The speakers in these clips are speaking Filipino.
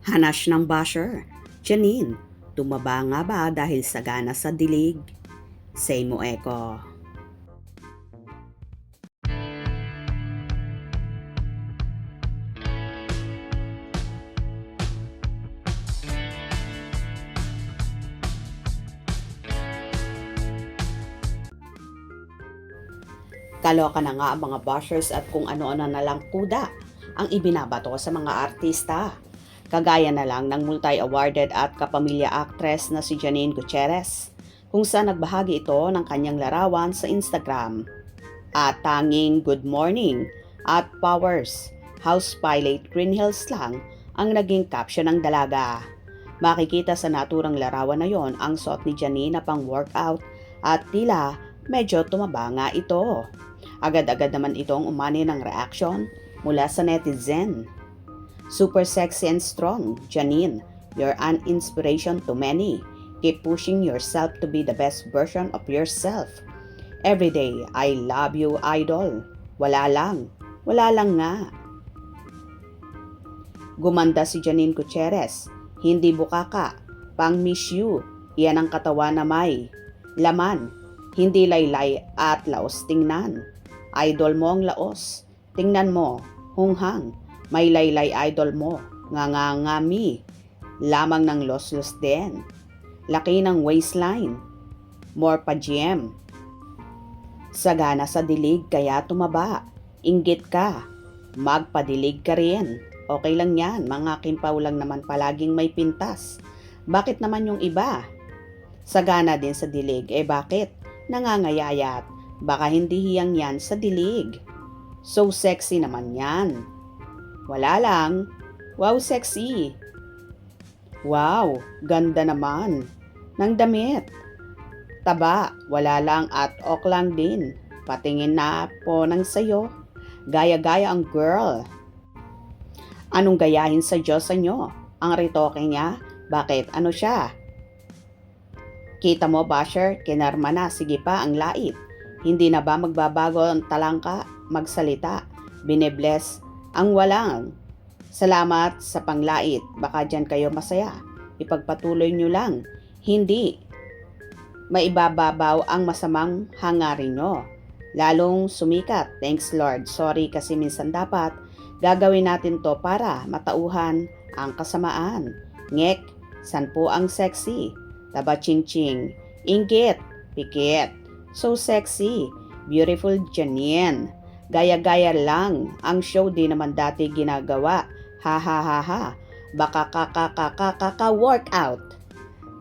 Hanash ng basher. Janine, tumaba nga ba dahil sagana sa dilig? Say mo eko. Kaloka na nga ang mga bashers at kung ano-ano na lang kuda ang ibinabato sa mga artista. Kagaya na lang ng multi-awarded at kapamilya actress na si Janine Gutierrez, kung saan nagbahagi ito ng kanyang larawan sa Instagram. At tanging good morning at powers, house pilot Green Hills lang ang naging caption ng dalaga. Makikita sa naturang larawan na yon ang suot ni Janine na pang workout at tila medyo tumaba nga ito. Agad-agad naman itong umani ng reaction mula sa netizen. Super sexy and strong, Janine. You're an inspiration to many. Keep pushing yourself to be the best version of yourself. Every day, I love you, idol. Wala lang. Wala lang nga. Gumanda si Janine Gutierrez. Hindi bukaka. Pang miss you. Yan ang katawan na may laman. Hindi laylay at laos tingnan. Idol mo ang laos. Tingnan mo, hunghang. May laylay idol mo. Ngangangami. Lamang ng los-los din. Laki ng waistline. More pa GM. Sagana sa dilig kaya tumaba. Inggit ka. Magpadilig ka rin. Okay lang yan, mga kimpaw lang naman palaging may pintas. Bakit naman yung iba? Sagana din sa dilig, bakit? Nangangayayat. Baka hindi hiyang yan sa dilig. So sexy naman yan. Wala lang. Wow, sexy. Wow, ganda naman. Nang damit. Taba, wala lang at ok lang din. Patingin na po ng sayo. Gaya-gaya ang girl. Anong gayahin sa Diyos sa inyo? Ang retoke niya? Bakit? Ano siya? Kita mo, basher, kinarma na. Sige pa, ang lait. Hindi na ba magbabago ang talangka? Magsalita. Binebless ang walang. Salamat sa panglait. Baka dyan kayo masaya. Ipagpatuloy nyo lang. Hindi. Maibababaw ang masamang hangarin nyo. Lalong sumikat. Thanks Lord. Sorry kasi minsan dapat gagawin natin to para matauhan ang kasamaan. Ngek, san po ang sexy? Taba ching-ching. Inggit. Pikit. So sexy. Beautiful Janine. Gaya-gaya lang. Ang show di naman dati ginagawa. Ha ha ha ha. Baka workout.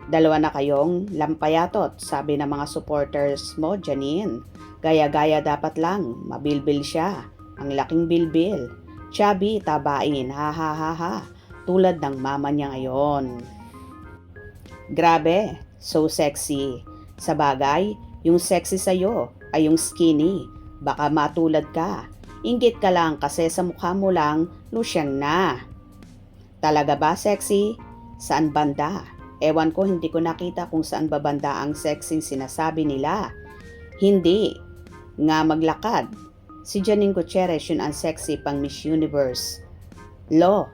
Dalawa na kayong lampayatot, sabi ng mga supporters mo, Janine. Gaya-gaya dapat lang. Mabilbil siya. Ang laking bilbil. Chubby, tabain. Ha ha ha ha. Tulad ng mama niya ngayon. Grabe. So sexy. Sa bagay, yung sexy sa'yo ay yung skinny. Baka matulad ka. Inggit ka lang kasi sa mukha mo lang, lusyang na. Talaga ba sexy? Saan banda? Ewan ko, hindi ko nakita kung saan ba banda ang sexy sinasabi nila. Hindi. Nga maglakad. Si Janine Gutierrez yun ang sexy pang Miss Universe. Lo,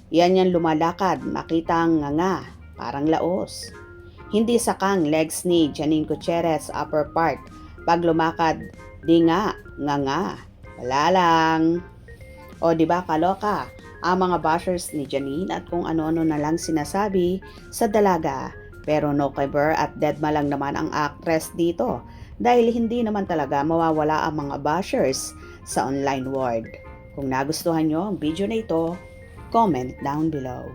yan lumalakad, makita ang nga, parang laos. Hindi sakang legs ni Janine Gutierrez upper part. Pag lumakad, di nga. Wala lang. O diba kaloka? Ang mga bashers ni Janine at kung ano-ano na lang sinasabi sa dalaga. Pero no cover at deadma lang naman ang actress dito. Dahil hindi naman talaga mawawala ang mga bashers sa online world. Kung nagustuhan nyo ang video na ito, comment down below.